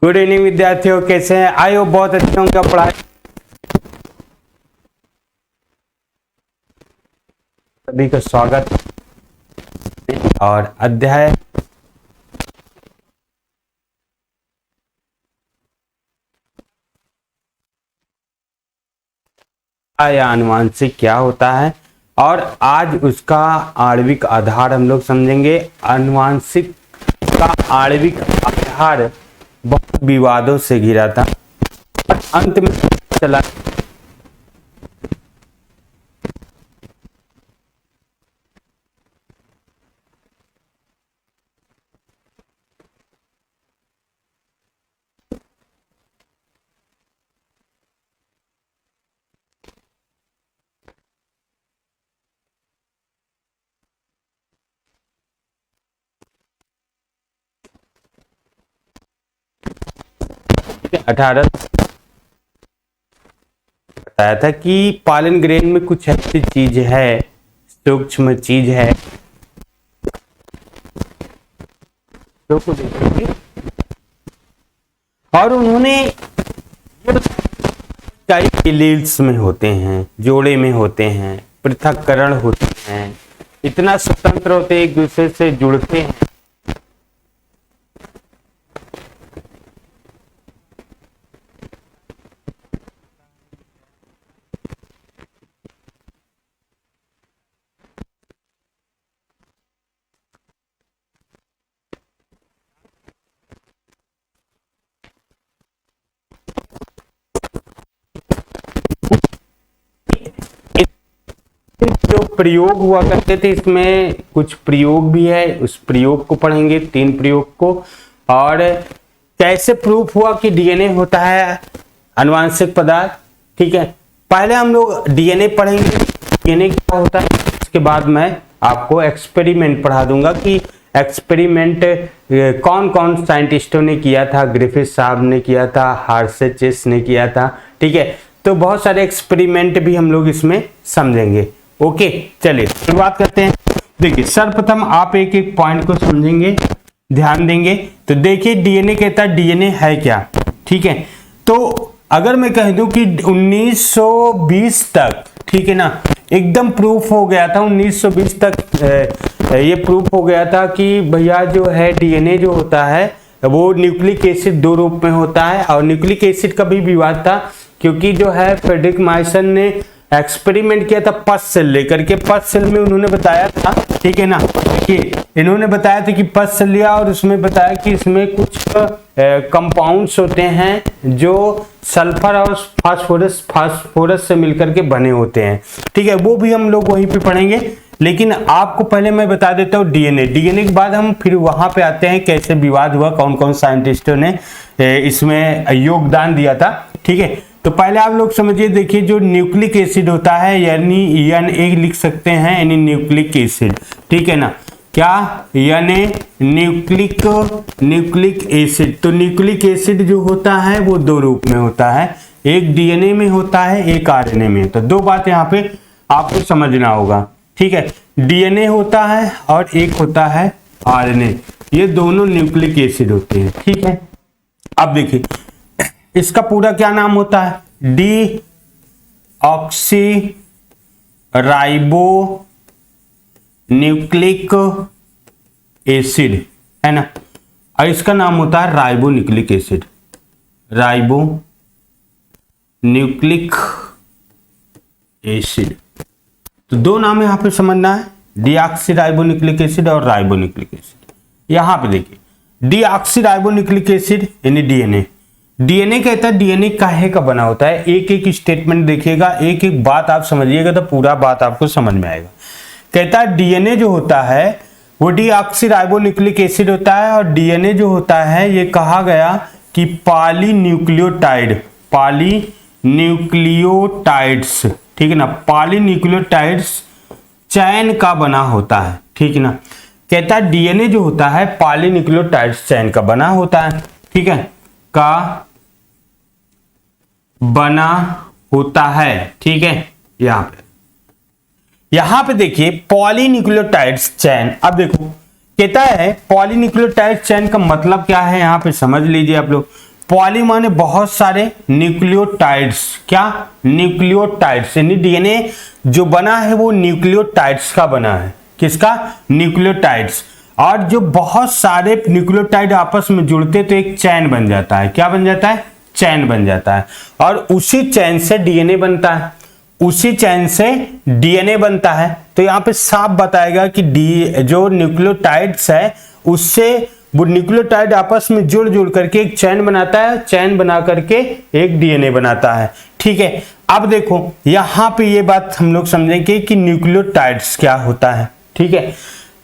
Good evening विद्यार्थियों, कैसे हैं? आई होप बहुत अच्छे होंगे पढ़ाई। सभी का स्वागत और अध्याय या आनुवांशिक क्या होता है और आज उसका आणविक आधार हम लोग समझेंगे। आनुवांशिक का आणविक आधार बहुत विवादों से घिरा था और अंत में चला 18 बताया था कि पॉलन ग्रेन में कुछ ऐसी चीज है, सूक्ष्म चीज है जो को देखेंगे। और उन्होंने एलील्स में होते हैं, जोड़े में होते हैं, पृथक्करण होते हैं, इतना स्वतंत्र होते एक दूसरे से जुड़ते हैं। जो प्रयोग हुआ करते थे, इसमें कुछ प्रयोग भी है, उस प्रयोग को पढ़ेंगे, 3 प्रयोग को। और कैसे प्रूफ हुआ कि डीएनए होता है आनुवांशिक पदार्थ। ठीक है, पहले हम लोग डीएनए पढ़ेंगे, डीएनए क्या होता है। उसके बाद मैं आपको एक्सपेरिमेंट पढ़ा दूंगा कि एक्सपेरिमेंट कौन कौन साइंटिस्टों ने किया था। ग्रिफिथ साहब ने किया था, हार्शेचेस ने किया था। ठीक है, तो बहुत सारे एक्सपेरिमेंट भी हम लोग इसमें समझेंगे। ओके, चलिए शुरुआत करते हैं। देखिए, सर्वप्रथम आप एक एक पॉइंट को समझेंगे, ध्यान देंगे। तो देखिए, डीएनए कहता है डीएनए है क्या। ठीक है, तो अगर मैं कह दूं कि 1920 तक, ठीक है ना, एकदम प्रूफ हो गया था 1920 तक ये प्रूफ हो गया था कि भैया जो है डीएनए जो होता है वो न्यूक्लिक एसिड 2 रूप में होता है। और न्यूक्लिक एसिड का भी विवाद था क्योंकि जो है फ्रेडरिक माइसन ने एक्सपेरिमेंट किया था पस सेल लेकर के। पस सेल में उन्होंने बताया था, ठीक है ना, कि इन्होंने बताया था कि पस सेल लिया और उसमें बताया कि इसमें कुछ कंपाउंड्स होते हैं जो सल्फर और फास्फोरस से मिलकर के बने होते हैं। ठीक है, वो भी हम लोग वहीं पे पढ़ेंगे। लेकिन आपको पहले मैं बता देता हूँ डीएनए के बाद हम फिर वहां पे आते हैं कैसे विवाद हुआ, कौन कौन साइंटिस्टों ने इसमें योगदान दिया था। ठीक है, तो पहले आप लोग समझिए। देखिए, जो न्यूक्लिक एसिड होता है, यानी Na लिख सकते हैं, यानी न्यूक्लिक एसिड। ठीक है ना, क्या Na न्यूक्लिक एसिड। तो न्यूक्लिक एसिड जो होता है वो 2 रूप में होता है, एक डीएनए में होता है, एक आरएनए में। तो 2 बात यहाँ पे आपको समझना होगा। ठीक है, डीएनए होता है और एक होता है आरएनए, ये दोनों न्यूक्लिक एसिड होते हैं। ठीक है, अब देखिए इसका पूरा क्या नाम होता है, D oxy ribo nucleic acid, है ना। और इसका नाम होता है ribo nucleic acid, ribo nucleic acid. तो 2 नाम यहां पे समझना है, डीऑक्सी राइबो न्यूक्लिक एसिड और राइबो न्यूक्लिक एसिड। यहां पे देखिए, डीऑक्सी राइबो न्यूक्लिक एसिड यानी डीएनए। डीएनए कहता है डीएनए काहे का बना होता है। एक एक स्टेटमेंट देखिएगा, एक एक बात आप समझिएगा तो पूरा बात आपको समझ में आएगा। कहता है डीएनए जो होता है वो डीऑक्सीराइबोन्यूक्लिक एसिड होता है। और डीएनए जो होता है ये कहा गया कि पॉलीन्यूक्लियोटाइड्स, ठीक है ना, पॉलीन्यूक्लियोटाइड्स चैन का बना होता है। ठीक है ना, कहता है डीएनए जो होता है पॉलीन्यूक्लियोटाइड्स चैन का बना होता है। ठीक है, का बना होता है। ठीक है, यहां पे देखिए पॉलीन्यूक्लियोटाइड्स चैन। अब देखो कहता है पॉलीन्यूक्लियोटाइड चैन का मतलब क्या है, यहां पे समझ लीजिए आप लोग। पॉली माने बहुत सारे, न्यूक्लियोटाइड्स, क्या न्यूक्लियोटाइड्स, यानी डीएनए जो बना है वो न्यूक्लियोटाइड्स का बना है। किसका? न्यूक्लियोटाइड्स। और जो बहुत सारे न्यूक्लियोटाइड आपस में जुड़ते तो एक चैन बन जाता है। क्या बन जाता है? चैन बन जाता है। और उसी चैन से डीएनए बनता है, उसी चैन से डीएनए बनता है। तो यहाँ पे साफ बताएगा कि जो न्यूक्लियोटाइड्स है उससे वो न्यूक्लियोटाइड आपस में जुड़ जुड़ करके एक चैन बनाता है, चैन बना करके एक डीएनए बनाता है। ठीक है, अब देखो यहां पे ये बात हम लोग समझेंगे कि न्यूक्लियोटाइड्स क्या होता है। ठीक है,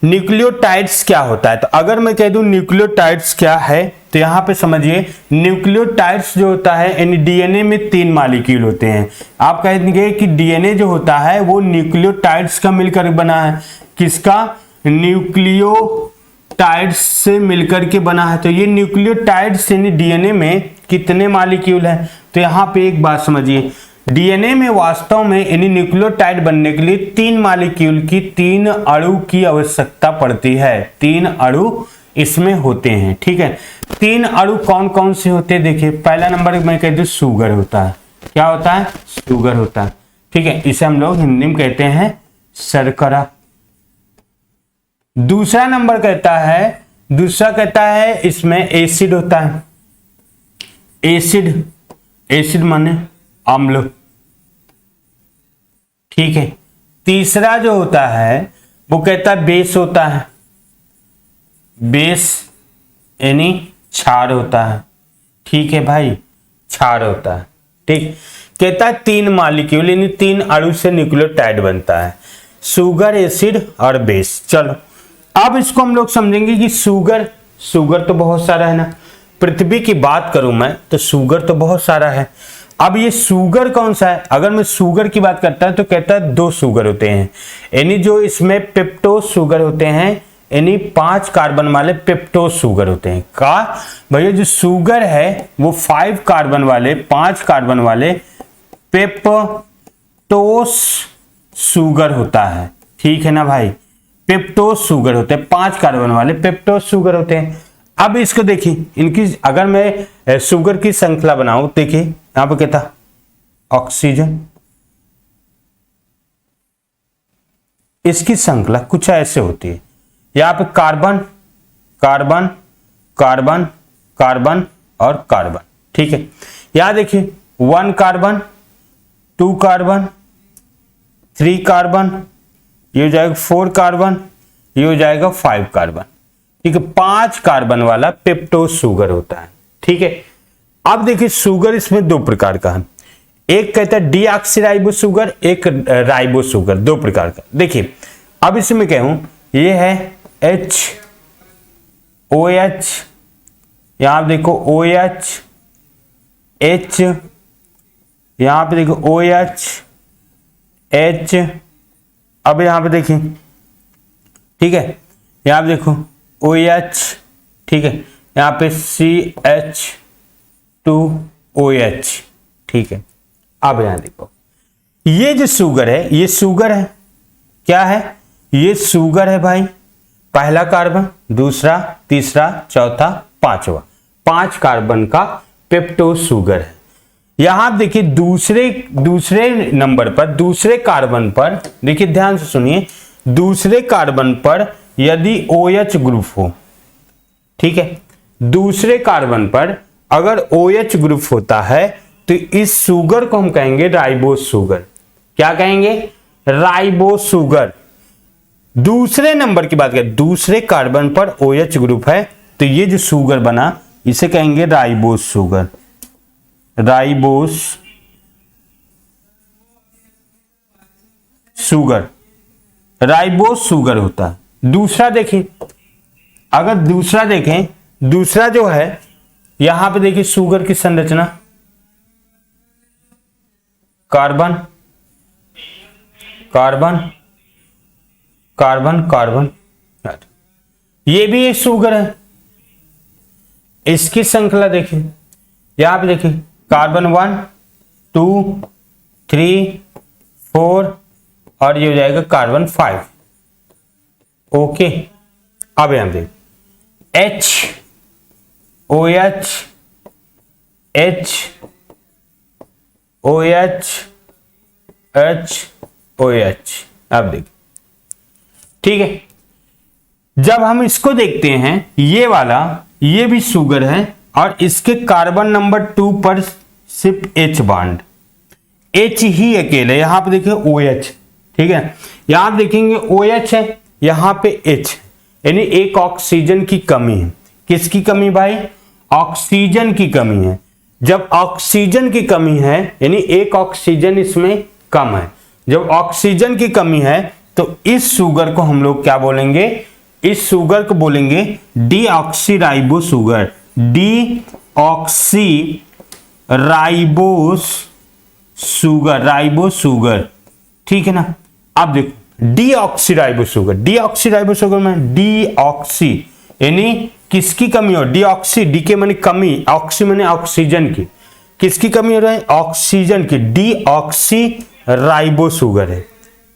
न्यूक्लियोटाइड्स क्या होता है। तो अगर मैं कह दूं न्यूक्लियोटाइड्स क्या है तो यहां पे समझिए, न्यूक्लियोटाइड्स जो होता है यानी डीएनए में 3 मॉलिक्यूल होते हैं। आप कहेंगे कि डीएनए जो होता है वो न्यूक्लियोटाइड्स का मिलकर बना है। किसका? न्यूक्लियोटाइड्स से मिलकर के बना है। तो ये न्यूक्लियोटाइड्स यानी डीएनए में कितने मॉलिक्यूल है? तो यहां पे एक बात समझिए, डीएनए में वास्तव में यानी न्यूक्लियोटाइड बनने के लिए 3 मॉलिक्यूल की 3 अणु की आवश्यकता पड़ती है। 3 अणु इसमें होते हैं। ठीक है, 3 अणु कौन कौन से होते हैं? देखिए, पहला नंबर मैं कह दूं शुगर होता है। क्या होता है? शुगर होता है। ठीक है, इसे हम लोग हिंदी में कहते हैं शर्करा। दूसरा नंबर कहता है इसमें एसिड होता है। एसिड माने अम्ल। ठीक है, तीसरा जो होता है वो कहता है बेस होता है। बेस यानी क्षार होता है। ठीक है भाई, क्षार होता है। ठीक, कहता है 3 मॉलिक्यूल यानी 3 अणु से न्यूक्लियोटाइड बनता है, शुगर, एसिड और बेस। चलो अब इसको हम लोग समझेंगे कि शुगर तो बहुत सारा है ना। पृथ्वी की बात करूं मैं तो शुगर तो बहुत सारा है। अब ये शुगर कौन सा है? अगर मैं शुगर की बात करता है तो कहता है 2 शुगर होते हैं, यानी जो इसमें पेप्टोज शुगर होते हैं, यानी 5 कार्बन वाले पेप्टोज शुगर होते हैं। का भैया जो शुगर है वो 5 कार्बन वाले, 5 कार्बन वाले पेप्टोज शुगर होता है। ठीक है ना भाई, पेप्टोज शुगर होते हैं, 5 कार्बन वाले पेप्टोज शुगर होते हैं। अब इसको देखिए, इनकी अगर मैं शुगर की श्रृंखला बनाऊं, देखिए यहां पे कहता ऑक्सीजन, इसकी श्रृंखला कुछ ऐसे होती है। यहां पे कार्बन कार्बन कार्बन कार्बन और कार्बन। ठीक है, यहां देखिए 1 कार्बन, 2 कार्बन, 3 कार्बन, ये हो जाएगा 4 कार्बन, ये हो जाएगा 5 कार्बन। ठीक है, 5 कार्बन वाला पेप्टोज शुगर होता है। ठीक है, अब देखिए शुगर इसमें 2 प्रकार का है। एक कहता है डीऑक्सीराइबो शुगर, एक राइबो शुगर, 2 प्रकार का। देखिए अब इसमें कहूं, ये है OH, यहां देखो OH, H, यहां पे देखो OH, H। अब यहां पे देखिए, ठीक है, यहां पे देखो OH, ठीक है, यहां पे CH2OH। ठीक है, अब यहां देखो ये जो शुगर है, ये शुगर है। क्या है? ये शुगर है भाई। पहला कार्बन, दूसरा, तीसरा, चौथा, पांचवा, 5 कार्बन का पेप्टोज शुगर है। यहां देखिए दूसरे नंबर पर, दूसरे कार्बन पर, देखिए ध्यान से सुनिए, दूसरे कार्बन पर यदि OH ग्रुप हो, ठीक है, दूसरे कार्बन पर अगर OH ग्रुप होता है तो इस शुगर को हम कहेंगे राइबोज शुगर। क्या कहेंगे? Ribose sugar. दूसरे नंबर की बात करें, दूसरे कार्बन पर OH ग्रुप है तो ये जो शुगर बना इसे कहेंगे ribose sugar. Ribose sugar, ribose sugar होता है। दूसरा देखिए, अगर दूसरा देखें, दूसरा जो है यहां पे देखिए शुगर की संरचना, कार्बन कार्बन कार्बन कार्बन, ये भी एक शुगर है। इसकी श्रृंखला देखिए, यहां पे देखिए कार्बन 1 2 3 4 और ये हो जाएगा कार्बन 5। ओके, अब यहां देख OH H OH H OH। अब देखिए, ठीक है, जब हम इसको देखते हैं ये वाला, ये भी शुगर है और इसके कार्बन नंबर 2 पर सिर्फ H बॉन्ड, H ही अकेले, यहां पे देखिए OH, ठीक है, यहां देखेंगे OH है, यहां पे H, यानी एक ऑक्सीजन की कमी है। किसकी कमी भाई? ऑक्सीजन की कमी है। जब ऑक्सीजन की कमी है यानी एक ऑक्सीजन इसमें कम है, जब ऑक्सीजन की कमी है तो इस शुगर को हम लोग क्या बोलेंगे? इस शुगर को बोलेंगे deoxyribo sugar, deoxyribo sugar, ribo sugar, ठीक है ना। अब देखो डीऑक्सीराइबो शुगर, डीऑक्सीराइबो शुगर में डीऑक्सी यानी किसकी कमी हो? डीऑक्सी, डी के माने कमी, ऑक्सी माने ऑक्सीजन की, किसकी कमी हो रहा है? ऑक्सीजन की, डीऑक्सीराइबो शुगर है।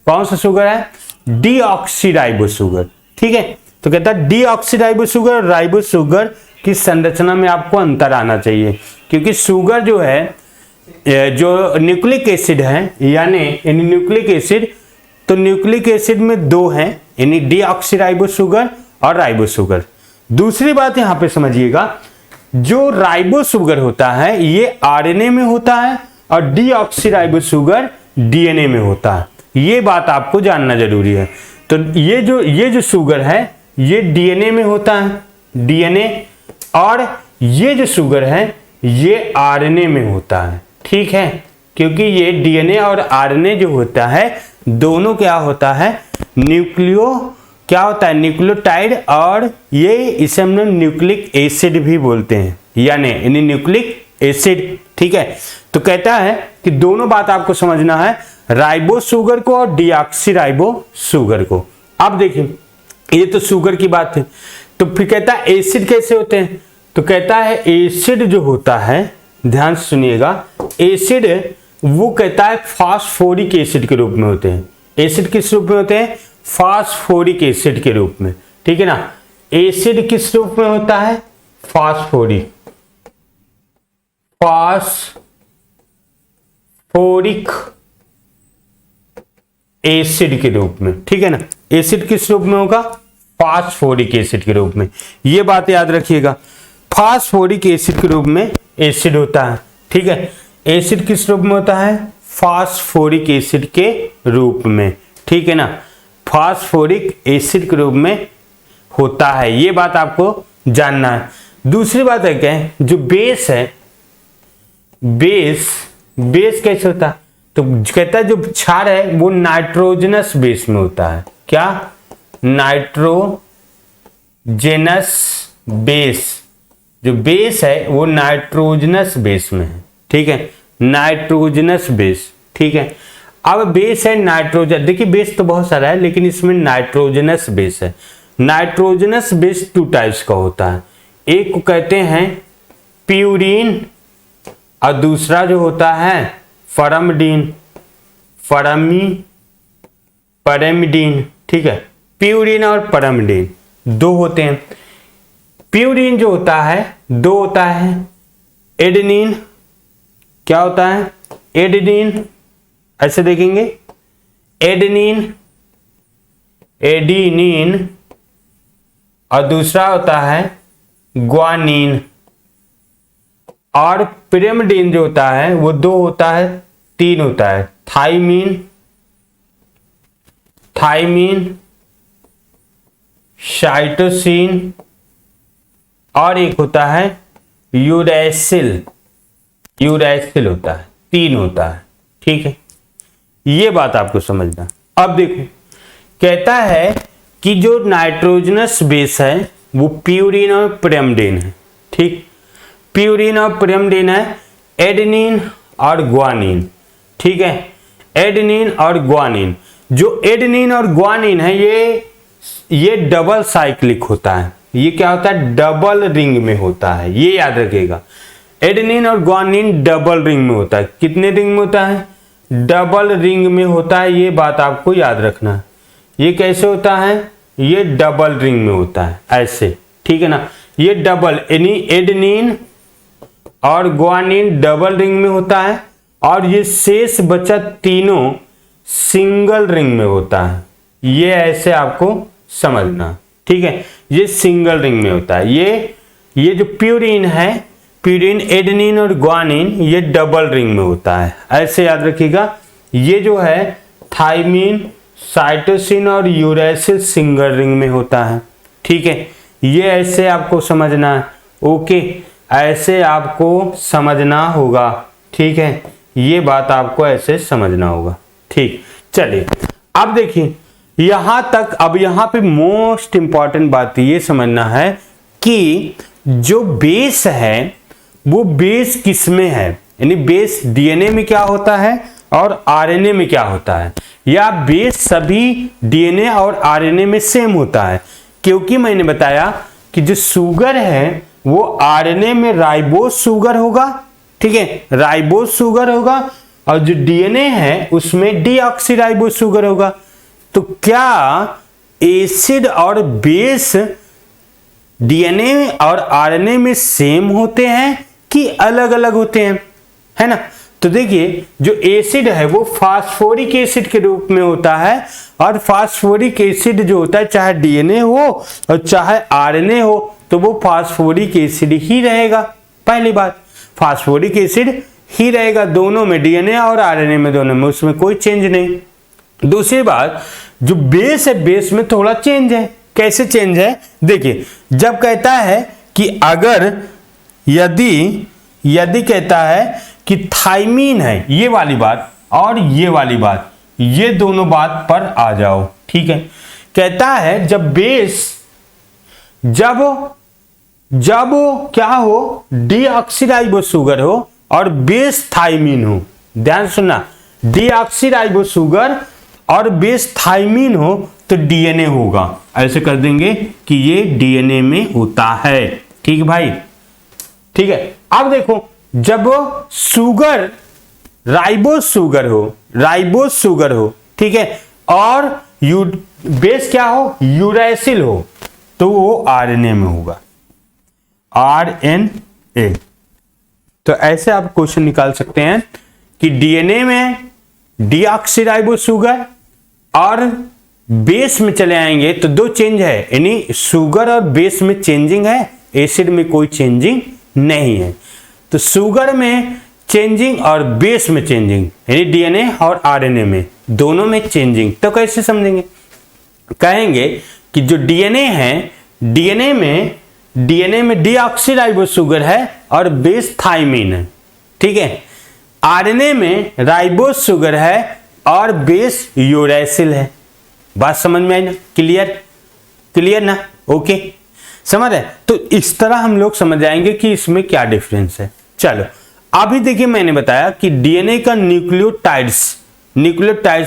कौन सा शुगर है? डीऑक्सीराइबो शुगर, ठीक है। तो कहता है डीऑक्सीराइबो शुगर और राइबो शुगर की संरचना में आपको अंतर आना चाहिए, क्योंकि शुगर जो है, जो न्यूक्लिक एसिड है, यानी न्यूक्लिक एसिड, तो न्यूक्लिक एसिड में दो हैं, यानी डीऑक्सीराइबो शुगर और राइबो शुगर। दूसरी बात यहां पे समझिएगा, जो राइबो शुगर होता है ये आरएनए में होता है और डीऑक्सीराइबो शुगर डीएनए में होता है। ये बात आपको जानना जरूरी है। तो ये जो शुगर है ये डीएनए में होता है, डीएनए, और ये जो शुगर है ये आरएनए में होता है, ठीक है, क्योंकि ये डीएनए और आरएनए जो होता है दोनों क्या होता है? क्या होता है? न्यूक्लियोटाइड, और ये इसे हम लोग न्यूक्लिक एसिड भी बोलते हैं, यानी न्यूक्लिक एसिड, ठीक है। तो कहता है कि दोनों बात आपको समझना है, राइबो शुगर को और डीऑक्सीराइबो शुगर को। अब देखिए, ये तो शुगर की बात है, तो फिर कहता है एसिड कैसे होते हैं? तो कहता है एसिड जो होता है, ध्यान से सुनिएगा, एसिड वो कहता है फास्फोरिक एसिड के रूप में होते हैं। एसिड किस रूप में होते हैं? फास्फोरिक एसिड के रूप में, ठीक है ना। एसिड किस रूप में होता है? फास्फोरिक एसिड के रूप में, ठीक है ना। एसिड किस रूप में होगा? फास्फोरिक एसिड के रूप में। ये बात याद रखिएगा, फास्फोरिक एसिड के रूप में एसिड होता है, ठीक है। एसिड किस रूप में होता है? फास्फोरिक एसिड के रूप में, ठीक है ना, फास्फोरिक एसिड के रूप में होता है। ये बात आपको जानना है। दूसरी बात है क्या? जो बेस है, बेस कैसे होता है? तो कहता है जो क्षार है वो नाइट्रोजनस बेस में होता है। क्या? नाइट्रोजनस बेस, जो बेस है वो नाइट्रोजनस बेस में है, ठीक है, नाइट्रोजनस बेस, ठीक है। अब बेस है नाइट्रोजन, देखिए बेस तो बहुत सारा है लेकिन इसमें नाइट्रोजनस बेस है। नाइट्रोजनस बेस 2 टाइप्स का होता है, एक को कहते हैं प्यूरीन और दूसरा जो होता है पैरामिडीन, ठीक है। प्यूरीन और पैरामिडीन 2 होते हैं। प्यूरीन जो होता है 2 होता है, एडेनिन, क्या होता है? एडेनिन, ऐसे देखेंगे, एडेनिन और दूसरा होता है ग्वानिन। और पिरिमिडीन जो होता है वो 2 होता है, 3 होता है, थाइमीन, साइटोसिन, और एक होता है यूरैसिल होता है, 3 होता है, ठीक है। ये बात आपको समझना। अब देखो, कहता है कि जो नाइट्रोजनस बेस है वो प्यूरीन और पिरिमिडीन है, ठीक। प्यूरीन और पिरिमिडीन है, एडेनिन और ग्वानिन, ठीक है, एडेनिन और ग्वानिन। जो एडेनिन और ग्वानिन है ये डबल साइक्लिक होता है। ये क्या होता है? डबल रिंग में होता है, ये याद रखिएगा। एडेनिन और ग्वानिन डबल रिंग में होता है। कितने रिंग में होता है? डबल रिंग में होता है, ये बात आपको याद रखना है। ये कैसे होता है? ये डबल रिंग में होता है, ऐसे, ठीक है ना। ये डबल यानी एडेनिन और ग्वानिन डबल रिंग में होता है, और ये शेष बचा तीनों सिंगल रिंग में होता है। ये ऐसे आपको समझना, ठीक है, ये सिंगल रिंग में होता है। ये जो प्यूरिन है, प्यूरिन, एडेनिन और ग्वानिन, ये डबल रिंग में होता है, ऐसे याद रखिएगा। ये जो है थाइमिन, साइटोसिन और यूरैसिल सिंगल रिंग में होता है, ठीक है, ये ऐसे आपको समझना है। ओके, ऐसे आपको समझना होगा, ठीक है, ये बात आपको ऐसे समझना होगा, ठीक। चलिए अब देखिए यहां तक। अब यहां पे मोस्ट इंपॉर्टेंट बात ये समझना है कि जो बेस है वो बेस किस में है, यानी बेस डीएनए में क्या होता है और आरएनए में क्या होता है, या बेस सभी डीएनए और आरएनए में सेम होता है। क्योंकि मैंने बताया कि जो शुगर है वो आरएनए में राइबोज शुगर होगा, ठीक है, राइबोज शुगर होगा, और जो डीएनए है उसमें डीऑक्सीराइबोज शुगर होगा। तो क्या एसिड और बेस डीएनए और आरएनए में सेम होते हैं कि अलग अलग होते हैं, है ना? तो देखिए जो एसिड है वो फास्फोरिक एसिड के रूप में होता है, और फास्फोरिक एसिड जो होता है चाहे डीएनए हो और चाहे आरएनए हो तो वो फास्फोरिक एसिड ही रहेगा। पहली बात, फास्फोरिक एसिड ही रहेगा दोनों में, डीएनए और आरएनए में, दोनों में, उसमें कोई चेंज नहीं। दूसरी बात, जो बेस है बेस में थोड़ा चेंज है। कैसे चेंज है? देखिए जब कहता है कि अगर यदि कहता है कि थाइमीन है, ये वाली बात और ये वाली बात, ये दोनों बात पर आ जाओ, ठीक है। कहता है जब बेस जब क्या हो, डीऑक्सीराइबोज शुगर हो और बेस थाइमीन हो, ध्यान सुनना, डीऑक्सीराइबोज शुगर और बेस थाइमीन हो तो डीएनए होगा। ऐसे कर देंगे कि ये डीएनए में होता है, ठीक है भाई, ठीक है। अब देखो जब शुगर राइबोज शुगर हो, ठीक है, और बेस क्या हो, यूरैसिल हो, तो वो आरएनए में होगा, आरएनए। तो ऐसे आप क्वेश्चन निकाल सकते हैं कि डीएनए में डीऑक्सीराइबोज शुगर और बेस में चले आएंगे तो दो चेंज है, यानी शुगर और बेस में चेंजिंग है, एसिड में कोई चेंजिंग नहीं है। तो शुगर में चेंजिंग और बेस में चेंजिंग, यानी डीएनए और आरएनए में दोनों में चेंजिंग। तो कैसे समझेंगे? कहेंगे कि जो डीएनए है, डीएनए में डीऑक्सीराइबोज शुगर है और बेस थाइमीन है, ठीक है। आरएनए में राइबोज शुगर है और बेस यूरैसिल है। बात समझ में आई ना? क्लियर ना? ओके, समझ है? तो इस तरह हम लोग समझ जाएंगे कि इसमें क्या डिफरेंस है। चलो अभी देखिए मैंने बताया कि डीएनए का न्यूक्लियोटाइड्स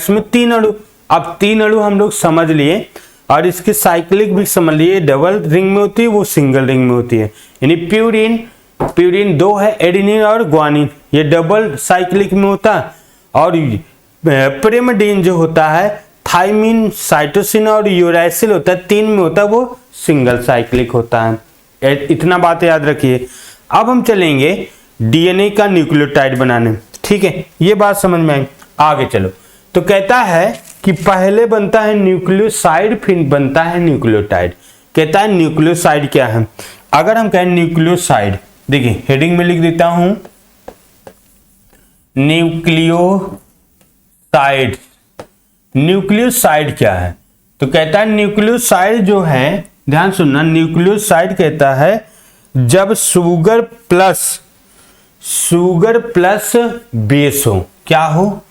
में 3 अणु, अब 3 अणु हम लोग समझ लिए, और इसके साइक्लिक भी समझ लिए, डबल रिंग में होती है, वो सिंगल रिंग में होती है। यानी प्यूरिन 2 है, एडेनिन और ग्वानिन, ये डबल साइक्लिक में होता है, और pyrimidine जो होता है, थाइमिन, साइटोसिन और यूरैसिल होता है, 3 में होता है, वो सिंगल साइक्लिक होता है। इतना बात याद रखिए। अब हम चलेंगे डीएनए का न्यूक्लियोटाइड बनाने, ठीक है, ये बात समझ में आई। आगे चलो, तो कहता है कि पहले बनता है न्यूक्लियोसाइड, फिर बनता है न्यूक्लियोटाइड। कहता है न्यूक्लियोसाइड क्या है? अगर हम कहें न्यूक्लियोसाइड, देखिए हेडिंग में लिख देता हूं न्यूक्लियोसाइड। न्यूक्लियोसाइड क्या है? तो कहता है न्यूक्लियोसाइड जो है, ध्यान सुनना, न्यूक्लियोसाइड कहता है जब शुगर प्लस बेस हो, क्या हो,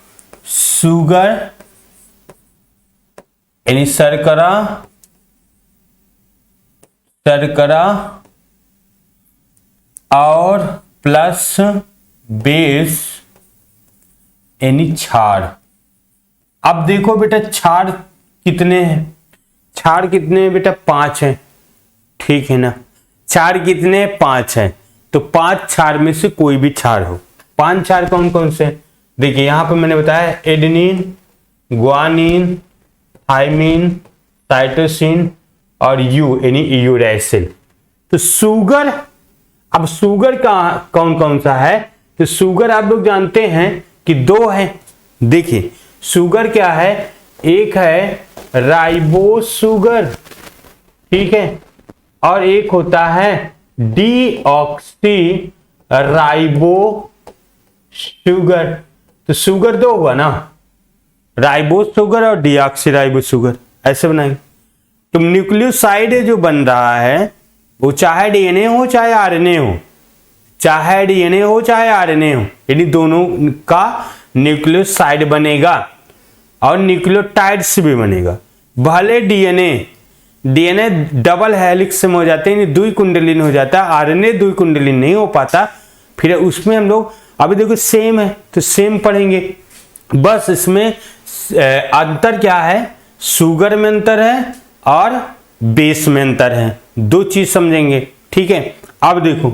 शुगर यानी शर्करा और प्लस बेस यानी क्षार। अब देखो बेटा क्षार कितने हैं? क्षार कितने हैं बेटा? 5 हैं, ठीक है ना। क्षार कितने? 5 हैं। तो 5 क्षार में से कोई भी क्षार हो। 5 क्षार कौन कौन से? देखिए यहां पे मैंने बताया एडेनिन, ग्वानिन, थाइमिन, साइटोसिन और यानी यूरैसिल। तो शुगर अब शुगर का कौन कौन सा है, तो शुगर आप लोग जानते हैं कि दो है। देखिए शुगर क्या है, एक है राइबोस शुगर, ठीक है, और एक होता है डीऑक्सी राइबो शुगर। तो शुगर दो हुआ ना, राइबोस शुगर और डीऑक्सी राइबो शुगर, ऐसे बनाएंगे। तो न्यूक्लियोसाइड जो बन रहा है वो चाहे डीएनए हो चाहे आरएनए हो, चाहे डीएनए हो चाहे आरएनए हो, यानी दोनों का न्यूक्लियोसाइड बनेगा और न्यूक्लियोटाइड्स भी बनेगा। भले डीएनए डबल हेलिक्स में हो जाते हैं, द्वि कुंडलीन हो जाता है, आरएनए द्वि कुंडलीन नहीं हो पाता, फिर उसमें हम लोग अभी देखो सेम है तो सेम पढ़ेंगे। बस इसमें अंतर क्या है, शुगर में अंतर है और बेस में अंतर है, दो चीज समझेंगे, ठीक है। अब देखो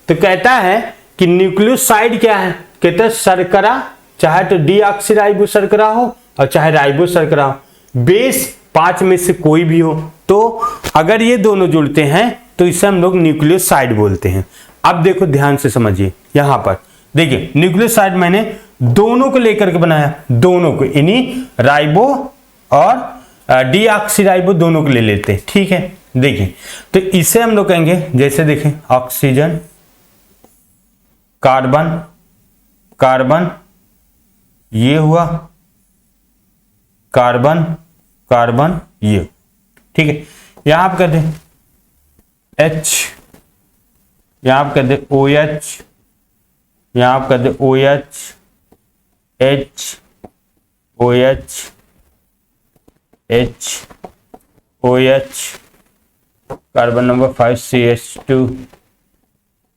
तो कहता है कि न्यूक्लियोसाइड क्या है, कहता है शर्करा, चाहे तो डीऑक्सीराइबो शर्करा हो और चाहे राइबो शर्करा हो, बेस 5 में से कोई भी हो। तो अगर ये दोनों जुड़ते हैं तो इसे हम लोग न्यूक्लियोसाइड बोलते हैं। अब देखो ध्यान से समझिए, यहां पर देखिए न्यूक्लियोसाइड मैंने दोनों को लेकर के बनाया, दोनों को, यानी राइबो और डीऑक्सीराइबो दोनों को ले लेते हैं, ठीक है। देखिए तो इसे हम लोग कहेंगे, जैसे देखें ऑक्सीजन, कार्बन, कार्बन, ये हुआ कार्बन, कार्बन, ये, ठीक है। यहां आप कर दें H, यहां आप कर दे OH, यहां आप कर दे OH, H, OH, H, OH, carbon number 5 CH2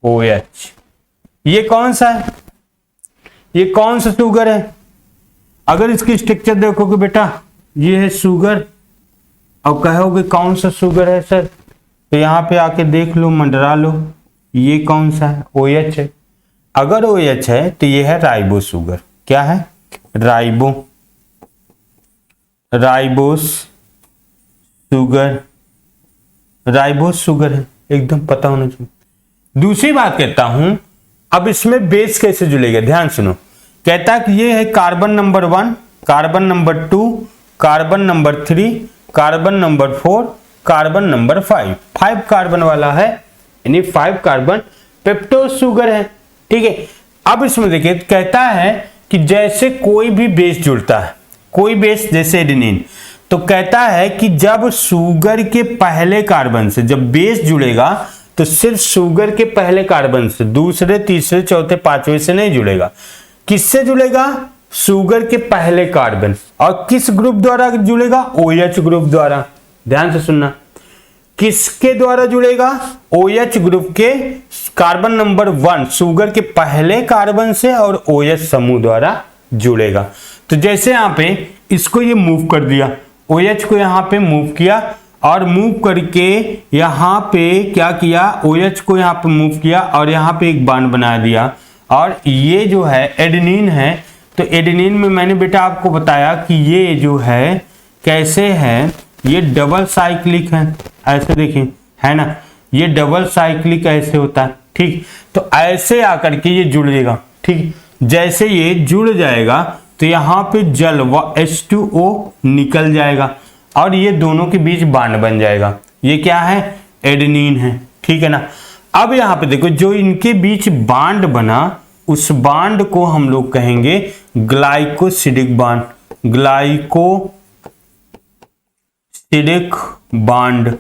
OH। ये कौन सा है, ये कौन सा शुगर है? अगर इसकी स्ट्रक्चर देखोगे बेटा, ये है शुगर, और कहोगे कौन सा शुगर है सर, तो यहां पे आके देख लो, मंडरा लो, ये कौन सा है, OH है। अगर OH है तो ये है राइबो शुगर। क्या है? Ribo, ribose sugar, ribose sugar है, एकदम पता होना चाहिए। दूसरी बात कहता हूं, अब इसमें बेस कैसे जुड़ेगा, ध्यान सुनो। कहता है कि ये है carbon number 1, carbon number 2, carbon number 3, carbon number 4, carbon number 5, 5 carbon वाला है, यानी 5 कार्बन पेप्टोज शुगर है, ठीक है। अब इसमें देखिए कहता है कि जैसे कोई भी बेस जुड़ता है, कोई बेस जैसे एडेनिन, तो कहता है कि जब शुगर के पहले कार्बन से जब बेस जुड़ेगा तो सिर्फ शुगर के पहले कार्बन से, दूसरे, तीसरे, चौथे, पांचवें से नहीं जुड़ेगा। किससे जुड़ेगा? शुगर के पहले कार्बन। और किस ग्रुप द्वारा जुड़ेगा? OH ग्रुप द्वारा। ध्यान से सुनना, किसके द्वारा जुड़ेगा? OH ग्रुप के कार्बन नंबर 1 शुगर के पहले कार्बन से और OH समूह द्वारा जुड़ेगा। तो जैसे यहां पे इसको ये मूव कर दिया, OH को यहां पे मूव किया, और मूव करके यहां पे क्या किया, OH को यहां पे मूव किया और यहां पे एक बॉन्ड बना दिया। और ये जो है एडेनिन है, तो एडेनिन में मैंने बेटा आपको बताया कि ये जो है कैसे है, ये डबल साइक्लिक है, ऐसे देखिए, है ना, ये डबल साइक्लिक ऐसे होता है, ठीक। तो ऐसे आकर के ये जुड़ जाएगा, ठीक। जैसे ये जुड़ जाएगा तो यहाँ पे जल H2O निकल जाएगा और ये दोनों के बीच बॉन्ड बन जाएगा। ये क्या है? एडेनिन है, ठीक है ना। अब यहाँ पे देखो, जो इनके बीच बॉन्ड बना, उस बॉन्ड को हम लोग कहेंगे glycosidic bond, glycosidic bond,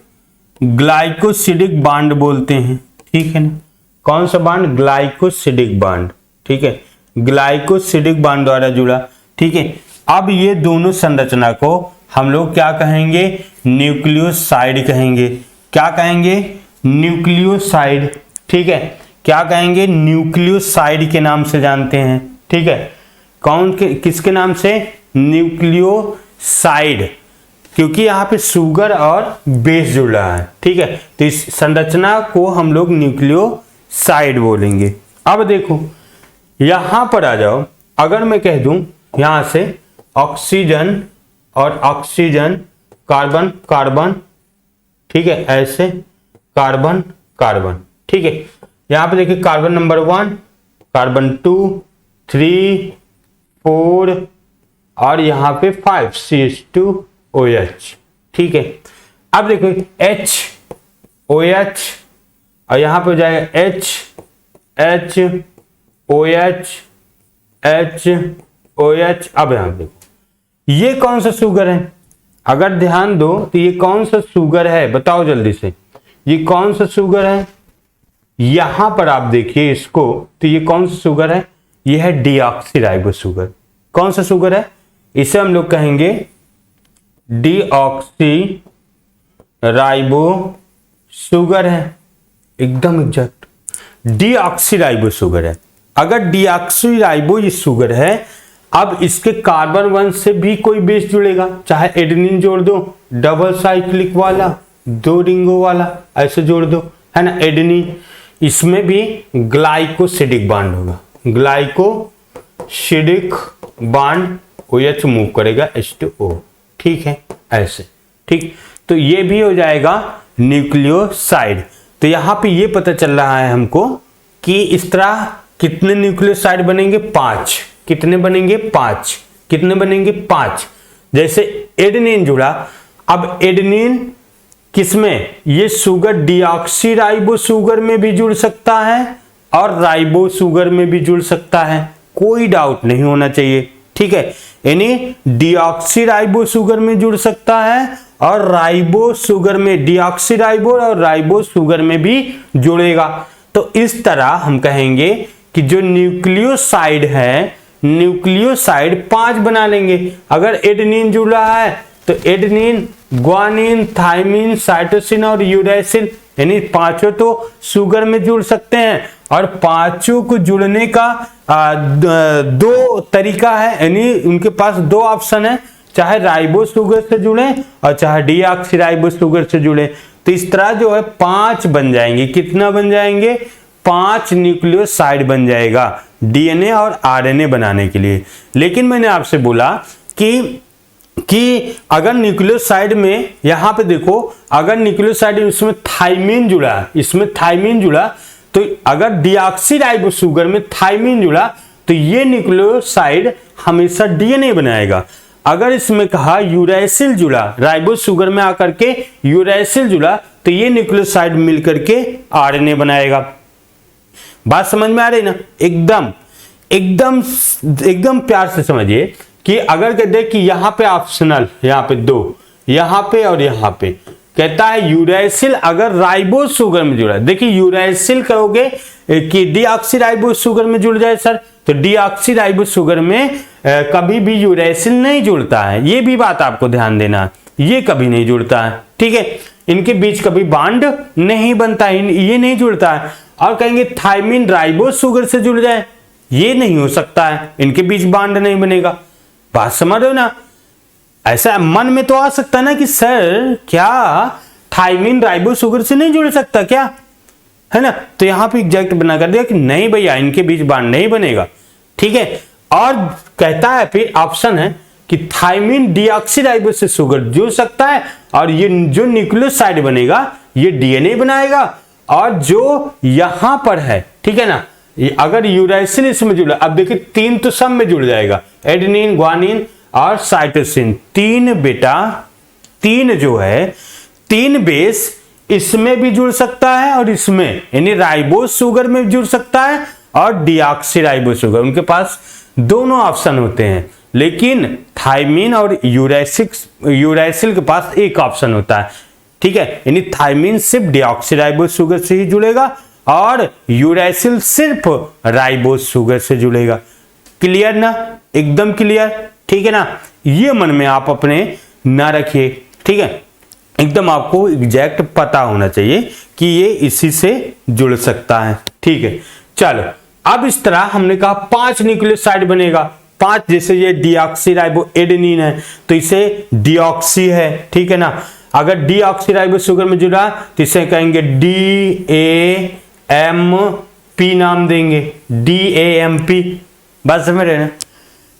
glycosidic bond बोलते हैं, ठीक है ना। कौन सा बॉन्ड? ग्लाइकोसिडिक बॉन्ड, ठीक है, ग्लाइकोसिडिक बॉन्ड द्वारा जुड़ा, ठीक है। अब ये दोनों संरचना को हम लोग क्या कहेंगे? न्यूक्लियोसाइड कहेंगे। क्या कहेंगे? न्यूक्लियोसाइड, ठीक है। क्या कहेंगे? न्यूक्लियोसाइड के नाम से जानते हैं, ठीक है। कौन के, किसके नाम से? न्यूक्लियोसाइड, क्योंकि यहाँ पे शुगर और बेस जुड़ रहा है, ठीक है। तो इस संरचना को हम लोग न्यूक्लियोसाइड बोलेंगे। अब देखो यहां पर आ जाओ, अगर मैं कह दूं यहां से ऑक्सीजन और ऑक्सीजन, कार्बन कार्बन, ठीक है, ऐसे कार्बन कार्बन, ठीक है। यहां पे देखिए कार्बन नंबर 1, कार्बन 2, 3, 4 और यहां पे 5 CH2OH। ठीक है, अब देखो HOH और यहां पे हो जाएगा HOH। अब यहां पे देखो ये कौन सा शुगर है, अगर ध्यान दो तो ये कौन सा शुगर है, बताओ जल्दी से, ये कौन सा शुगर है। यहां पर आप देखिए इसको, तो ये कौन सा शुगर है, ये है डीऑक्सीराइबो शुगर। कौन सा शुगर है, इसे हम लोग कहेंगे डीऑक्सीराइबो शुगर है, एकदम एग्जैक्ट डीऑक्सीराइबो शुगर है। अगर डीऑक्सीराइबो ये शुगर है, अब इसके कार्बन 1 से भी कोई बेस जुड़ेगा, चाहे एडेनिन जोड़ दो, डबल साइक्लिक वाला, 2 रिंगो वाला, ऐसे जोड़ दो, है ना, एडेनिन, इसमें भी ग्लाइकोसिडिक बांड होगा, ग्लाइकोसिडिक बांड OH मूव करेगा H2O। ठीक है, ऐसे, ठीक, तो ये भी हो जाएगा न्यूक्लियोसाइड। तो यहां पे ये पता चल रहा है हमको कि इस तरह कितने न्यूक्लियोसाइड बनेंगे, 5। कितने बनेंगे, 5। कितने बनेंगे, 5। जैसे एडेनिन जुड़ा, अब एडेनिन किसमें, ये शुगर डीऑक्सीराइबो शुगर में भी जुड़ सकता है और राइबो शुगर में भी जुड़ सकता है, कोई डाउट नहीं होना चाहिए। ठीक है, यानी डीऑक्सीराइबो शुगर में जुड़ सकता है और राइबो शुगर में, डीऑक्सीराइबो और राइबो शुगर में भी जुड़ेगा। तो इस तरह हम कहेंगे कि जो न्यूक्लियोसाइड है, न्यूक्लियोसाइड 5 बना लेंगे। अगर एडेनिन जुड़ रहा है तो एडेनिन, ग्वानिन, थाइमिन, साइटोसिन और यूरैसिल, यानी पांचों तो शुगर में जुड़ सकते हैं और पांचों को जुड़ने का 2 तरीका है, यानी उनके पास 2 ऑप्शन है, चाहे राइबो शुगर से जुड़े और चाहे डीऑक्सीराइबो शुगर से जुड़े। तो इस तरह जो है 5 बन जाएंगे। कितना बन जाएंगे, 5 न्यूक्लियोसाइड बन जाएगा डीएनए और आरएनए बनाने के लिए। लेकिन मैंने आपसे बोला कि अगर न्यूक्लियोसाइड में, यहां पे देखो, अगर न्यूक्लियोसाइड इसमें थाइमिन जुड़ा, इसमें थाइमिन जुड़ा, तो अगर डीऑक्सीराइबो शुगर में थाइमिन जुड़ा तो ये न्यूक्लियोसाइड हमेशा डीएनए बनाएगा। अगर इसमें कहा यूरैसिल जुड़ा, राइबो शुगर में आकर के यूरैसिल जुड़ा, तो ये न्यूक्लियोसाइड मिलकर के आरएनए बनाएगा। बात समझ में आ रही ना, एकदम एकदम एकदम प्यार से समझिए कि अगर कहते कि यहां पे ऑप्शनल, यहां पे 2, यहां पे और यहां पे, कहता है यूरैसिल अगर राइबो शुगर में जुड़ा, देखिए यूरैसिल कहोगे कि डीऑक्सीराइबो शुगर में जुड़ जाए सर, तो डीऑक्सीराइबो शुगर में कभी भी यूरैसिल नहीं जुड़ता है, ये भी बात आपको ध्यान देना है, ये कभी नहीं जुड़ता है। ठीक है, इनके बीच कभी बांड नहीं बनता है, ये नहीं जुड़ता है। और कहेंगे थाइमिन राइबो शुगर से जुड़ जाए, ये नहीं हो सकता है, इनके बीच बांड नहीं बनेगा। बात समझ रहे हो ना, ऐसा मन में तो आ सकता है ना कि सर क्या थाइमिन राइबो शुगर से नहीं जुड़ सकता क्या, है ना, तो यहां पे एग्जैक्ट बना कर दिया कि नहीं भैया, इनके बीच बांड नहीं बनेगा। ठीक है, और कहता है फिर ऑप्शन है कि थाइमिन डीऑक्सीराइबो से शुगर जुड़ सकता है और ये जो न्यूक्लियोसाइड बनेगा ये डीएनए बनाएगा, और जो यहां पर है, ठीक है ना, अगर यूरैसिल इसमें जुड़ा, अब देखिए 3 तो सब में जुड़ जाएगा, एडेनिन, ग्वानिन और साइटोसिन, 3 बेटा, 3 जो है, 3 बेस इसमें भी जुड़ सकता है और इसमें, यानी राइबोज शुगर में जुड़ सकता है और डीऑक्सीराइबो शुगर, उनके पास दोनों ऑप्शन होते हैं। लेकिन थाइमिन और यूरैसिल के पास एक ऑप्शन होता है। ठीक है, यानी थाइमिन सिर्फ डीऑक्सीराइबो शुगर से ही जुड़ेगा और यूरैसिल सिर्फ राइबोज शुगर से जुड़ेगा। क्लियर ना, एकदम क्लियर। ठीक है ना, ये मन में आप अपने ना रखिए। ठीक है, एकदम आपको एग्जैक्ट पता होना चाहिए कि ये इसी से जुड़ सकता है। ठीक है, चलो अब इस तरह हमने कहा 5 न्यूक्लियोसाइड बनेगा, 5, जैसे ये डीऑक्सीराइबो एडेनिन है तो इसे डीऑक्सी है। ठीक है ना, अगर डीऑक्सीराइबो शुगर में जुड़ा तो इसे कहेंगे DAMP नाम देंगे, DAMP। बात समझ रहे ना,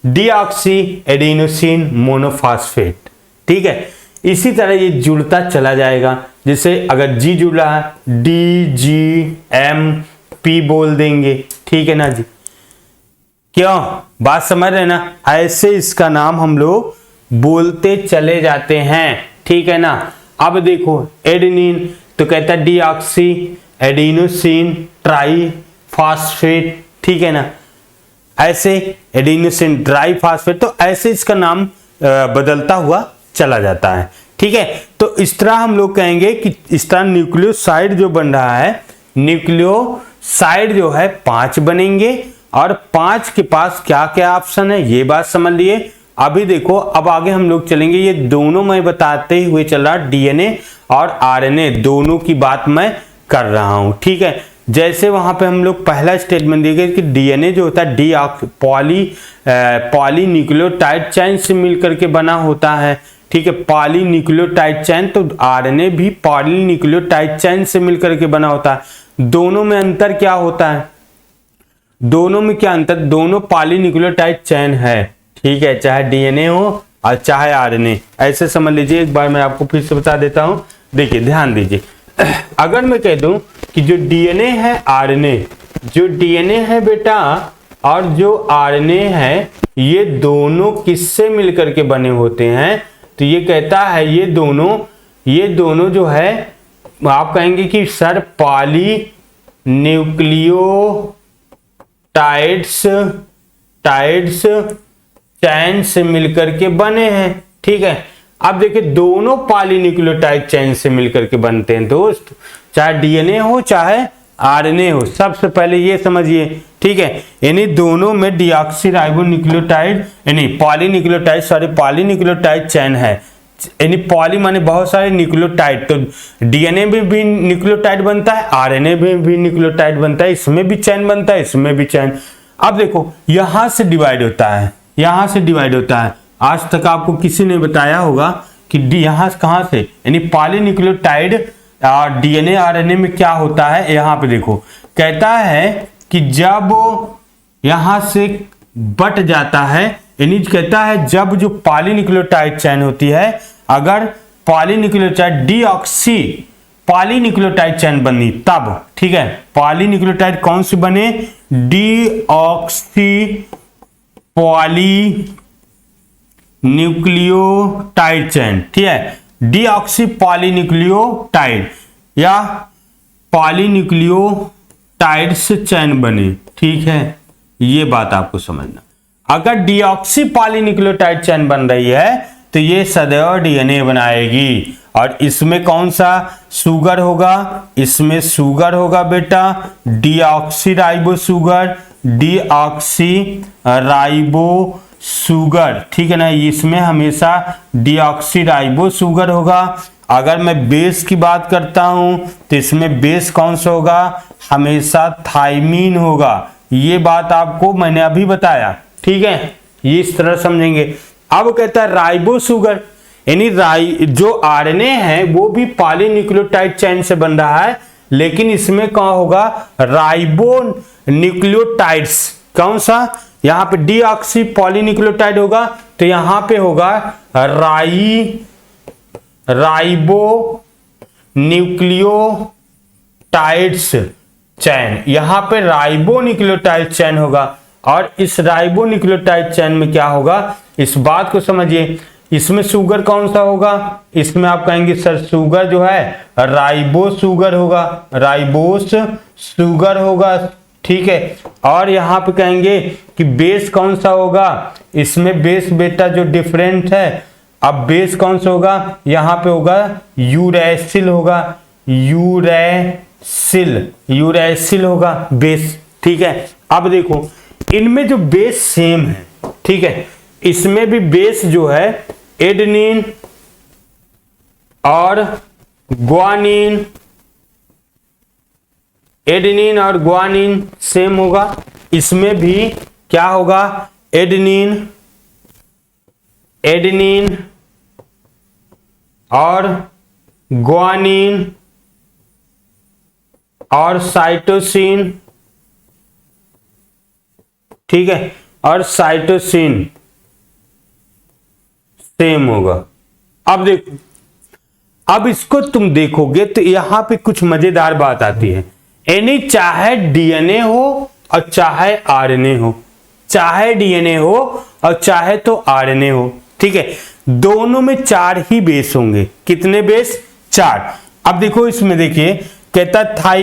डीऑक्सी एडेनोसिन मोनोफॉस्फेट। ठीक है, इसी तरह ये जुड़ता चला जाएगा। जैसे अगर G जुड़ रहा है DGM पी बोल देंगे, ठीक है ना जी। क्यों, बात समझ रहे ना, ऐसे इसका नाम हम लोग बोलते चले जाते हैं, ठीक है ना। अब देखो एडेनिन तो कहता है डीऑक्सी एडिनोसिन ट्राईफॉस्फेट, ठीक है ना। ऐसे एडिनोसिन ट्राईफॉस्फेट, तो ऐसे इसका नाम बदलता हुआ चला जाता है, ठीक है। तो इस तरह हम लोग कहेंगे कि इस तरह न्यूक्लियोसाइड जो बन रहा है, न्यूक्लियोसाइड जो है 5 बनेंगे और 5 के पास क्या क्या ऑप्शन है ये बात समझ लिए। अभी देखो अब आगे हम लोग चलेंगे, ये दोनों मैं बताते हुए चल रहा, डीएनए और आरएनए दोनों की बात मैं कर रहा हूं, ठीक है। जैसे वहां पे हम लोग पहला स्टेटमेंट दिए कि डीएनए जो होता है पॉलीन्यूक्लियोटाइड चेन से मिलकर के बना होता है, ठीक है, पॉलीन्यूक्लियोटाइड चेन। तो आरएनए भी पॉलीन्यूक्लियोटाइड चेन से मिलकर के बना होता है। दोनों में अंतर क्या होता है, दोनों में क्या अंतर, दोनों पॉलीन्यूक्लियोटाइड चेन है, ठीक है, चाहे डीएनए हो और चाहे आरएनए, ऐसे समझ लीजिए। एक बार मैं आपको फिर से बता देता हूं, देखिए ध्यान दीजिए। अगर मैं कह दूं कि जो डीएनए है आरएनए, जो डीएनए है बेटा और जो आरएनए है, ये दोनों किससे मिलकर के बने होते हैं, तो ये कहता है ये दोनों जो है आप कहेंगे कि सर पॉलीन्यूक्लियोटाइड्स चैन से मिलकर के बने हैं, ठीक है। अब देखिए दोनों पॉलीन्यूक्लियोटाइड चैन से मिलकर के बनते हैं दोस्त, चाहे डीएनए हो चाहे आरएनए हो। सबसे पहले ये समझिए, ठीक है, यानी दोनों में डीऑक्सीराइबोन्यूक्लियोटाइड यानी पॉलीन्यूक्लियोटाइड चैन है, यानी पॉली माने बहुत सारे न्यूक्लियोटाइड। तो डीएनए में भी न्यूक्लियोटाइड बनता है, आरएनए में भी न्यूक्लियोटाइड बनता है, इसमें भी चैन बनता है, इसमें भी चैन। अब देखो यहां से डिवाइड होता है, यहां से डिवाइड होता है। आज तक आपको किसी ने बताया होगा कि यहां से कहां से, यानी पॉलीन्यूक्लियोटाइड और डीएनए आरएनए में क्या होता है। यहां पे देखो कहता है कि जब यहां से बट जाता है, यानी कहता है जब जो पॉलीन्यूक्लियोटाइड चैन होती है, अगर पॉलीन्यूक्लियोटाइड डीऑक्सी पॉलीन्यूक्लियोटाइड चैन बनी तब, ठीक है, पॉलीन्यूक्लियोटाइड कौन सी बने, डीऑक्सी पॉलीन्यूक्लियोटाइड चैन, ठीक है, डीऑक्सी पॉलीन्यूक्लियोटाइड या पॉलीन्यूक्लियोटाइड्स चैन बने, ठीक है, ये बात आपको समझना। अगर डीऑक्सी पॉलीन्यूक्लियोटाइड चैन बन रही है तो ये सदैव डीएनए बनाएगी। और इसमें कौन सा शुगर होगा, इसमें शुगर होगा बेटा डीऑक्सीराइबो शुगर, ठीक है ना, इसमें हमेशा डीऑक्सीराइबो शुगर होगा। अगर मैं बेस की बात करता हूं तो इसमें बेस कौन सा होगा, हमेशा थाइमीन होगा। ये बात आपको मैंने अभी बताया, ठीक है, ये इस तरह समझेंगे। अब कहता है राइबो शुगर, यानी जो आरएनए है वो भी पॉलीन्यूक्लियोटाइड चैन से बन रहा है, लेकिन इसमें क्या होगा, राइबो न्यूक्लियोटाइड्स, कौन सा, यहां पे डीऑक्सी पॉलीन्यूक्लियोटाइड होगा तो यहां पे होगा राइबो न्यूक्लियोटाइड्स चैन, यहां पे राइबो न्यूक्लियोटाइड चैन होगा। और इस राइबो न्यूक्लियोटाइड चैन में क्या होगा, इस बात को समझिए, इसमें शुगर कौन सा होगा, इसमें आप कहेंगे सर शुगर जो है राइबोस शुगर होगा, ठीक है। और यहां पे कहेंगे कि बेस कौन सा होगा, इसमें बेस बेटा जो डिफरेंट है, अब बेस कौन सा होगा, यहां पे होगा यूरैसिल होगा बेस, ठीक है। अब देखो इनमें जो बेस सेम है, ठीक है, इसमें भी बेस जो है एडेनिन और ग्वानिन सेम होगा। इसमें भी क्या होगा, एडेनिन और ग्वानिन और साइटोसिन, ठीक है, और साइटोसिन सेम होगा। अब देखो, अब इसको तुम देखोगे तो यहां पे कुछ मजेदार बात आती है। यानी चाहे डीएनए हो और चाहे आरएनए हो, चाहे डीएनए हो और चाहे तो आरएनए हो, ठीक है, दोनों में 4 ही बेस होंगे। कितने बेस? 4। अब देखो इसमें देखिए कहता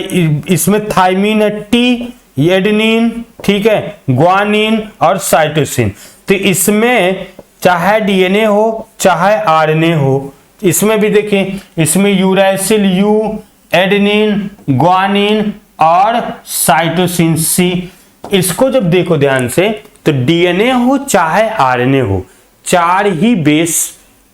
इसमें थाइमीन है टी, एडेनिन, ठीक है, ग्वानिन और साइटोसिन। तो इसमें चाहे डीएनए हो चाहे आरएनए हो, इसमें भी देखिए इसमें यूरैसिल यू, एडेनिन, ग्वानिन और साइटोसिन सी। इसको जब देखो ध्यान से तो डीएनए हो चाहे आरएनए हो, 4 ही बेस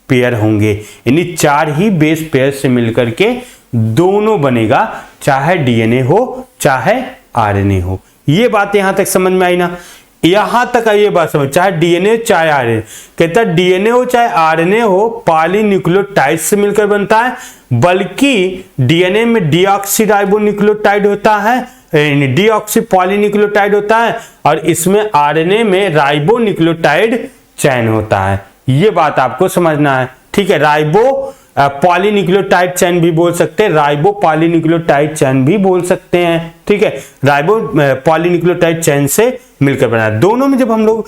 पेयर होंगे, यानी 4 ही बेस पेयर से मिलकर के दोनों बनेगा, चाहे डीएनए हो चाहे आरएनए हो। ये बात यहां तक समझ में आई ना? यहां तक ये बात समझ, चाहे डीएनए चाहे आरएनए, कहता है डीएनए हो चाहे आरएनए हो पॉलीन्यूक्लियोटाइड से मिलकर बनता है, बल्कि डीएनए में डीऑक्सीराइबोन्यूक्लियोटाइड होता है, डीऑक्सी पॉलीन्यूक्लियोटाइड होता है, और इसमें आरएनए में राइबोन्यूक्लियोटाइड चैन होता है। ये बात आपको समझना है, ठीक है। राइबो पॉलीन्यूक्लियोटाइड चैन भी बोल सकते हैं, राइबो पॉलीन्यूक्लियोटाइड चैन भी बोल सकते हैं, ठीक है। राइबो पॉलीन्यूक्लियोटाइड चैन से मिलकर बना है। दोनों में जब हम लोग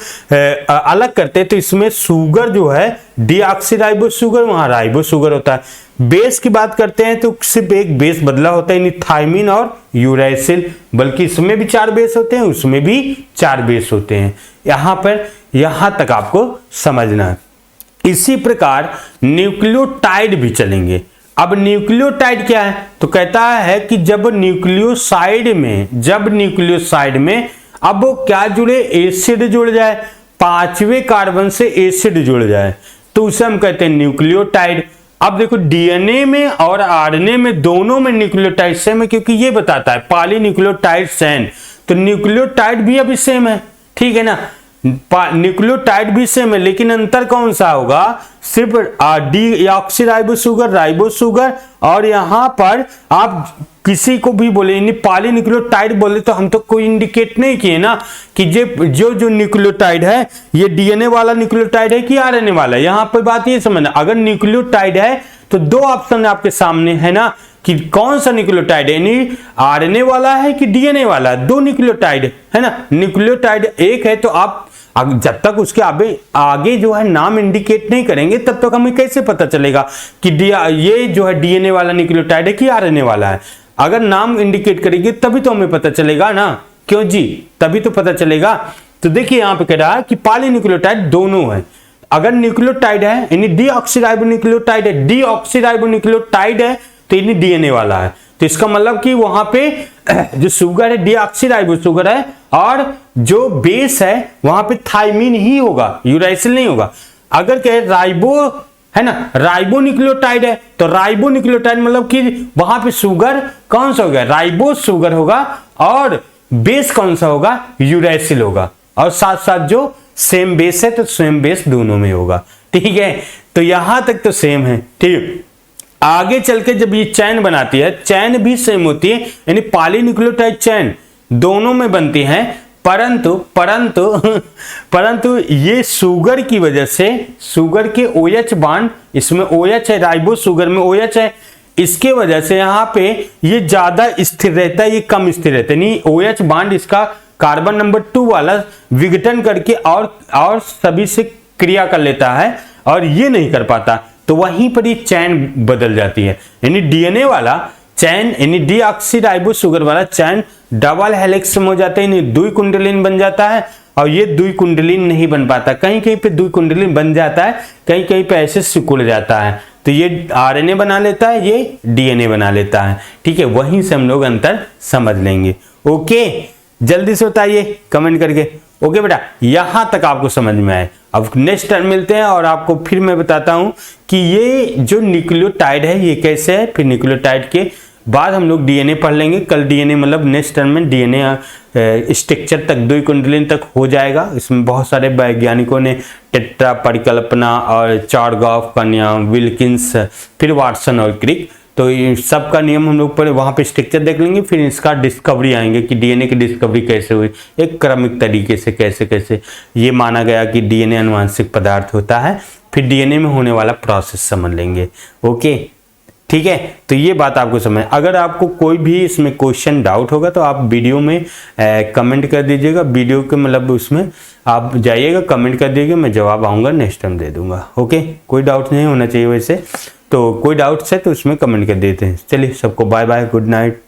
अलग करते हैं तो इसमें शुगर जो है डीऑक्सीराइबो शुगर, वहां राइबो शुगर होता है। बेस की बात करते हैं तो सिर्फ एक बेस बदला होता है, थाइमिन और यूरैसिल, बल्कि इसमें भी 4 बेस होते हैं, उसमें भी 4 बेस होते हैं। यहां तक आपको समझना है। इसी प्रकार न्यूक्लियोटाइड भी चलेंगे। अब न्यूक्लियोटाइड क्या है? तो कहता है कि जब न्यूक्लियोसाइड में अब वो क्या जुड़े? एसिड जुड़ जाए, 5वें कार्बन से एसिड जुड़ जाए, तो उसे हम कहते हैं न्यूक्लियोटाइड। अब देखो डीएनए में और आरएनए में दोनों में न्यूक्लियोटाइड सेम है, क्योंकि ये बताता है पॉलीन्यूक्लियोटाइड चैन, तो न्यूक्लियोटाइड भी अभी सेम है, ठीक है ना। न्यूक्लियोटाइड भी सेम है, लेकिन अंतर कौन सा होगा? सिर्फ डीऑक्सीराइबो शुगर, राइबो शुगर, और यहां पर आप किसी को भी बोले पॉलीन्यूक्लियोटाइड बोले तो हम तो कोई इंडिकेट नहीं किए ना कि जो न्यूक्लियोटाइड है ये डीएनए वाला न्यूक्लियोटाइड है कि आरएनए वाला। यहां पर बात ये समझना, अगर न्यूक्लियोटाइड है तो 2 ऑप्शन आपके सामने है ना कि कौन सा न्यूक्लियोटाइड है, यानी आरएनए वाला है कि डीएनए वाला। 2 न्यूक्लियोटाइड है ना, न्यूक्लियोटाइड एक है, तो आप जब तक उसके आगे जो है नाम इंडिकेट नहीं करेंगे तब तक हमें कैसे पता चलेगा कि ये जो है डीएनए वाला न्यूक्लियोटाइड है कि आरएनए वाला है। अगर नाम इंडिकेट करेंगे तभी तो हमें पता चलेगा ना, क्यों जी? तभी तो पता चलेगा। तो देखिए यहां पे कह रहा है कि पॉलीन्यूक्लियोटाइड दोनों है। अगर न्यूक्लियोटाइड है यानी डीऑक्सीराइबोन्यूक्लियोटाइड है, डीऑक्सीराइबोन्यूक्लियोटाइड है तो यानी डीएनए वाला है। तो इसका मतलब कि वहां पे जो शुगर है डीऑक्सीराइबो शुगर है, और जो बेस है वहां पे थाइमिन ही होगा, यूरैसिल नहीं होगा। अगर कहे राइबो है ना, राइबो न्यूक्लियोटाइड है, तो राइबो न्यूक्लियोटाइड मतलब कि वहां पे शुगर कौन सा होगा? राइबो शुगर होगा, और बेस कौन सा होगा? यूरैसिल होगा, और साथ साथ जो सेम बेस है तो सेम बेस दोनों में होगा, ठीक है। तो यहां तक तो सेम है, ठीक। आगे चल के जब ये चैन बनाती है, चैन भी सेम होती है, यानी पॉलीन्यूक्लियोटाइड चैन दोनों में बनती हैं, परंतु ये शुगर की वजह से, शुगर के OH बांड, इसमें OH है, राइबो शुगर में OH है, इसके वजह से यहाँ पे ये ज्यादा स्थिर रहता है, ये कम स्थिर रहता है। नहीं, OH बांड इसका कार्बन नंबर 2 वाला विघटन करके और सभी से क्रिया कर लेता है, और ये नहीं कर पाता, तो वहीं पर ये चैन बदल जाती है। यानी डीएनए वाला चैन, यानी डीऑक्सीराइबो शुगर वाला चैन डबल हेलिक्स में हो जाता है, यानी द्विकुंडलीन बन जाता है, और ये द्विकुंडलीन नहीं बन पाता। कहीं कहीं पे द्विकुंडलीन बन जाता है, कहीं कहीं पे ऐसे सिकुड़ जाता है। तो ये आरएनए बना लेता है, ये डीएनए बना लेता है, ठीक है। वहीं से हम लोग अंतर समझ लेंगे। ओके, जल्दी से बताइए कमेंट करके। ओके बेटा, यहां तक आपको समझ में आए। अब नेक्स्ट टर्म मिलते हैं और आपको फिर मैं बताता हूं कि ये जो न्यूक्लियोटाइड है ये कैसे है। फिर न्यूक्लियोटाइड के बाद हम लोग डीएनए पढ़ लेंगे। कल डीएनए मतलब नेक्स्ट टर्म में डीएनए स्ट्रक्चर तक, द्विकुंडलीन तक हो जाएगा। इसमें बहुत सारे वैज्ञानिकों ने टेट्रा परिकल्पना और चारगॉफ का नियम, विल्किंस, फिर वाटसन और क्रिक, तो सब का नियम हम लोग पढ़े, वहां पे स्ट्रक्चर देख लेंगे। फिर इसका डिस्कवरी आएंगे कि डीएनए की डिस्कवरी कैसे हुई, एक क्रमिक तरीके से कैसे कैसे ये माना गया कि डीएनए अनुवांशिक पदार्थ होता है। फिर डीएनए में होने वाला प्रोसेस समझ लेंगे। ओके, ठीक है, तो ये बात आपको समझ। अगर आपको कोई भी इसमें क्वेश्चन डाउट होगा तो आप वीडियो में कमेंट कर दीजिएगा, वीडियो के मतलब उसमें आप जाइएगा, कमेंट कर दीजिएगा, मैं जवाब आऊँगा नेक्स्ट टाइम दे दूंगा। ओके, कोई डाउट नहीं होना चाहिए वैसे, तो कोई डाउट्स है तो उसमें कमेंट कर देते हैं। चलिए सबको बाय बाय, गुड नाइट।